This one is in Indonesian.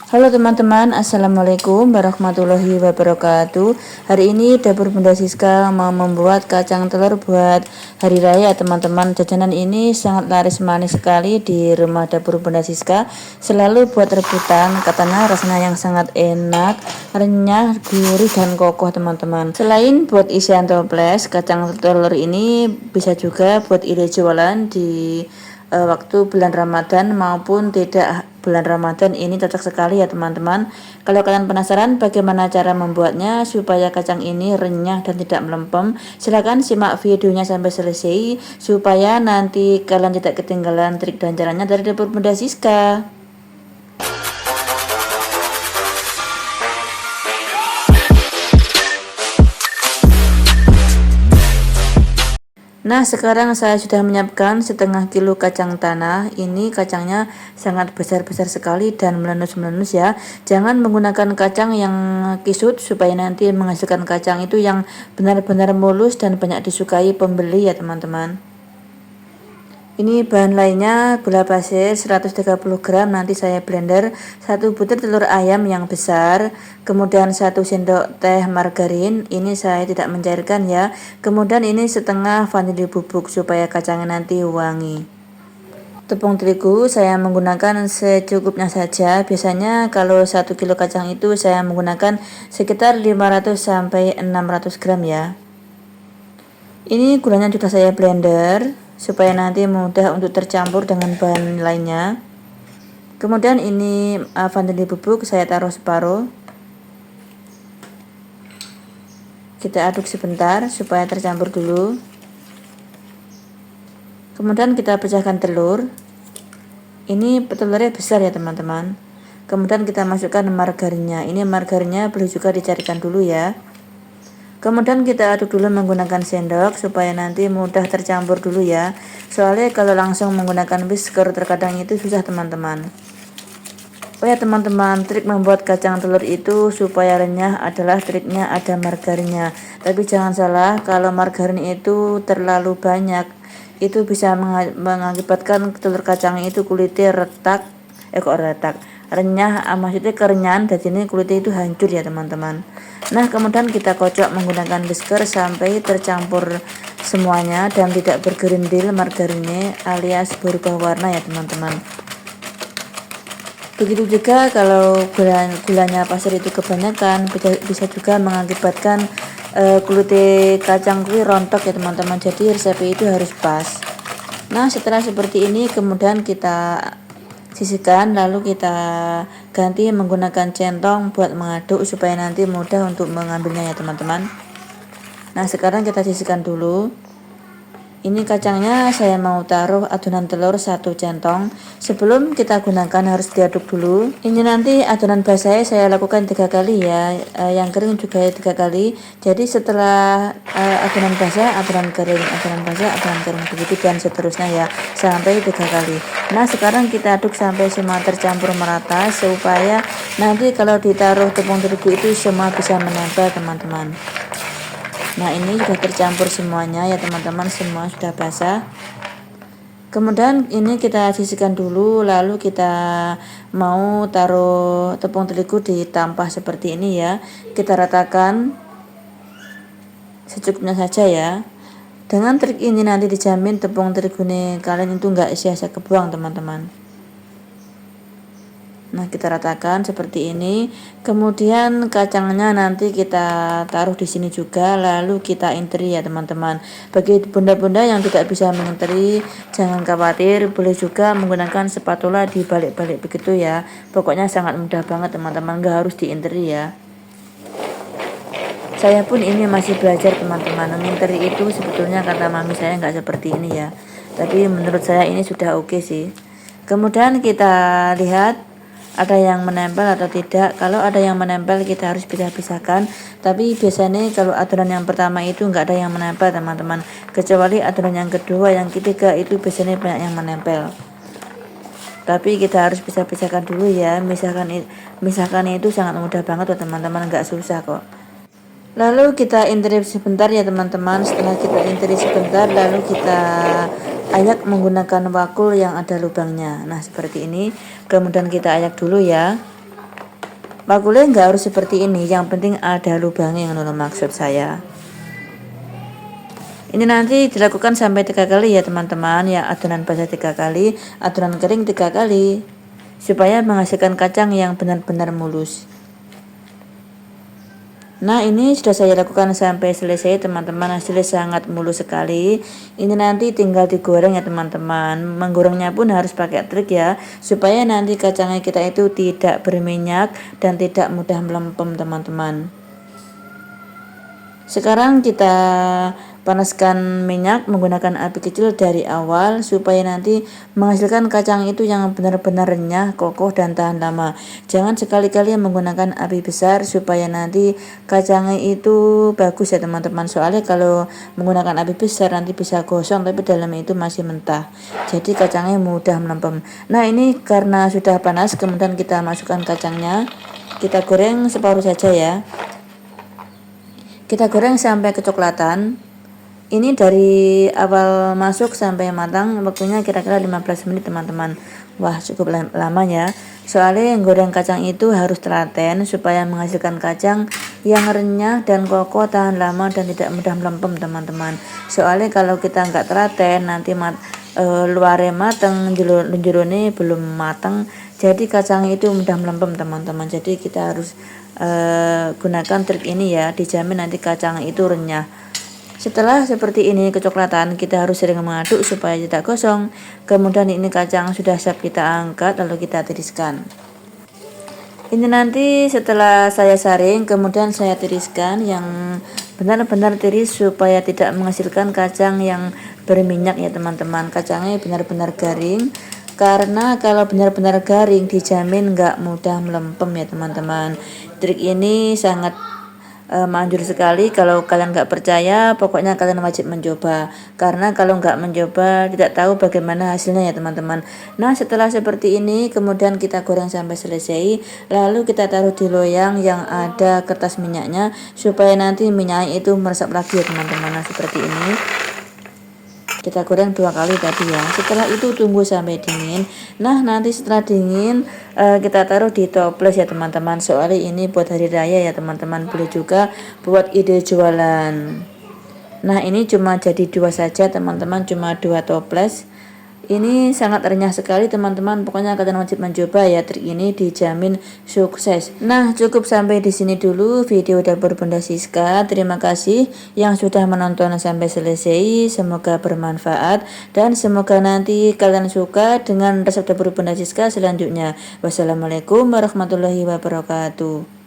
Halo teman-teman, Assalamualaikum warahmatullahi wabarakatuh. Hari ini dapur Bunda Siska mau membuat kacang telur buat hari raya teman-teman. Jajanan ini sangat laris manis sekali di rumah dapur Bunda Siska. Selalu buat rebutan, katanya rasanya yang sangat enak, renyah, gurih dan kokoh teman-teman. Selain buat isian toples, kacang telur ini bisa juga buat ide jualan di waktu bulan Ramadan maupun tidak bulan Ramadan. Ini cocok sekali ya teman-teman. Kalau kalian penasaran bagaimana cara membuatnya supaya kacang ini renyah dan tidak melempem, silahkan simak videonya sampai selesai supaya nanti kalian tidak ketinggalan trik dan caranya dari dapur Bunda Siska. Nah, sekarang saya sudah menyiapkan setengah kilo kacang tanah. Ini kacangnya sangat besar-besar sekali dan melenus-melenus ya. Jangan menggunakan kacang yang kisut supaya nanti menghasilkan kacang itu yang benar-benar mulus dan banyak disukai pembeli ya teman-teman. Ini bahan lainnya gula pasir 130 gram, nanti saya blender, 1 butir telur ayam yang besar, kemudian 1 sendok teh margarin, ini saya tidak mencairkan ya. Kemudian ini setengah vanili bubuk supaya kacangnya nanti wangi. Tepung terigu saya menggunakan secukupnya saja. Biasanya kalau 1 kilo kacang itu saya menggunakan sekitar 500 sampai 600 gram ya. Ini gulanya sudah saya blender supaya nanti mudah untuk tercampur dengan bahan lainnya. Kemudian ini vanili bubuk saya taruh separuh. Kita aduk sebentar supaya tercampur dulu. Kemudian kita pecahkan telur. Ini telurnya besar ya teman-teman. Kemudian kita masukkan margarinnya. Ini margarinnya perlu juga dicarikan dulu ya. Kemudian kita aduk dulu menggunakan sendok supaya nanti mudah tercampur dulu ya. Soalnya kalau langsung menggunakan whisker terkadang itu susah teman-teman. Oh ya teman-teman, trik membuat kacang telur itu supaya renyah adalah triknya ada margarinnya. Tapi jangan salah, kalau margarin itu terlalu banyak, itu bisa mengakibatkan telur kacang itu kulitnya retak. Renyah, maksudnya kerenyahan, dan ini kulitnya itu hancur ya teman-teman. Nah, kemudian kita kocok menggunakan whisker sampai tercampur semuanya dan tidak bergerindil margarinnya alias berubah warna ya teman-teman. Begitu juga kalau gulanya pasir itu kebanyakan, bisa juga mengakibatkan kulit kacang kulit rontok ya teman-teman. Jadi resepnya itu harus pas. Nah, setelah seperti ini kemudian kita sisihkan, lalu kita ganti menggunakan centong buat mengaduk supaya nanti mudah untuk mengambilnya ya teman-teman. Nah, sekarang kita sisihkan dulu. Ini kacangnya saya mau taruh adonan telur 1 centong. Sebelum kita gunakan harus diaduk dulu. Ini nanti adonan basah saya lakukan 3 kali ya, yang kering juga 3 kali. Jadi setelah adonan basah, adonan kering, adonan basah, adonan kering, begitu dan seterusnya ya sampai 3 kali. Nah, sekarang kita aduk sampai semua tercampur merata supaya nanti kalau ditaruh tepung terigu itu semua bisa menempel teman-teman. Nah, ini sudah tercampur semuanya ya teman-teman, semua sudah basah. Kemudian ini kita sisihkan dulu, lalu kita mau taruh tepung terigu di tampah seperti ini ya. Kita ratakan secukupnya saja ya. Dengan trik ini nanti dijamin tepung terigu nih kalian itu enggak sia-sia kebuang teman-teman. Nah, kita ratakan seperti ini. Kemudian kacangnya nanti kita taruh di sini juga, lalu kita interi ya teman-teman. Bagi bunda-bunda yang tidak bisa menginteri, jangan khawatir, boleh juga menggunakan spatula dibalik-balik begitu ya. Pokoknya sangat mudah banget teman-teman, nggak harus diinteri ya. Saya pun ini masih belajar teman-teman, menginteri itu sebetulnya kata mami saya nggak seperti ini ya. Tapi menurut saya ini sudah oke sih. Kemudian kita lihat ada yang menempel atau tidak. Kalau ada yang menempel kita harus pisah-pisahkan, tapi biasanya kalau adonan yang pertama itu enggak ada yang menempel teman-teman, kecuali adonan yang kedua, yang ketiga itu biasanya banyak yang menempel. Tapi kita harus pisah-pisahkan dulu ya. Misahkan itu sangat mudah banget teman-teman, enggak susah kok. Lalu kita interi sebentar ya teman-teman. Setelah kita interi sebentar, lalu kita ayak menggunakan wakul yang ada lubangnya. Nah, seperti ini. Kemudian kita ayak dulu ya. Bakule nggak harus seperti ini, yang penting ada lubangnya, yang maksud saya. Ini nanti dilakukan sampai 3 kali ya teman-teman, ya adonan basah 3 kali, adonan kering 3 kali, supaya menghasilkan kacang yang benar-benar mulus. Nah, ini sudah saya lakukan sampai selesai teman-teman, hasilnya sangat mulus sekali. Ini nanti tinggal digoreng ya teman-teman. Menggorengnya pun harus pakai trik ya, supaya nanti kacangnya kita itu tidak berminyak dan tidak mudah melempem teman-teman. Sekarang kita panaskan minyak menggunakan api kecil dari awal, supaya nanti menghasilkan kacang itu yang benar-benar renyah, kokoh, dan tahan lama. Jangan sekali-kali menggunakan api besar, supaya nanti kacangnya itu bagus ya teman-teman. Soalnya kalau menggunakan api besar nanti bisa gosong, tapi dalamnya itu masih mentah, jadi kacangnya mudah melempem. Nah, ini karena sudah panas, kemudian kita masukkan kacangnya, kita goreng separuh saja ya. Kita goreng sampai kecoklatan. Ini dari awal masuk sampai matang waktunya kira-kira 15 menit teman-teman. Wah, cukup lama ya. Soalnya yang goreng kacang itu harus telaten, supaya menghasilkan kacang yang renyah dan kokoh, tahan lama, dan tidak mudah melempem teman-teman. Soalnya kalau kita nggak telaten nanti luarnya matang, jero-jerone belum matang, jadi kacang itu mudah melempem teman-teman. Jadi kita harus gunakan trik ini ya, dijamin nanti kacang itu renyah. Setelah seperti ini kecoklatan, kita harus sering mengaduk supaya tidak gosong. Kemudian ini kacang sudah siap kita angkat, lalu kita tiriskan. Ini nanti setelah saya saring, kemudian saya tiriskan yang benar-benar tiris, supaya tidak menghasilkan kacang yang berminyak ya teman-teman. Kacangnya benar-benar garing, karena kalau benar-benar garing dijamin nggak mudah melempem ya teman-teman. Trik ini sangat manjur sekali. Kalau kalian nggak percaya, pokoknya kalian wajib mencoba, karena kalau nggak mencoba tidak tahu bagaimana hasilnya ya teman-teman. Nah, setelah seperti ini kemudian kita goreng sampai selesai, lalu kita taruh di loyang yang ada kertas minyaknya, supaya nanti minyaknya itu meresap lagi ya teman-teman. Nah, seperti ini kita goreng 2 kali tadi ya. Setelah itu tunggu sampai dingin. Nah, nanti setelah dingin kita taruh di toples ya teman-teman. Soalnya ini buat hari raya ya teman-teman, boleh juga buat ide jualan. Nah, ini cuma jadi 2 saja teman-teman, cuma 2 toples. Ini sangat renyah sekali teman-teman. Pokoknya kalian wajib mencoba ya, trik ini dijamin sukses. Nah, cukup sampai di sini dulu video dapur Bunda Siska. Terima kasih yang sudah menonton sampai selesai. Semoga bermanfaat dan semoga nanti kalian suka dengan resep dapur Bunda Siska selanjutnya. Wassalamualaikum warahmatullahi wabarakatuh.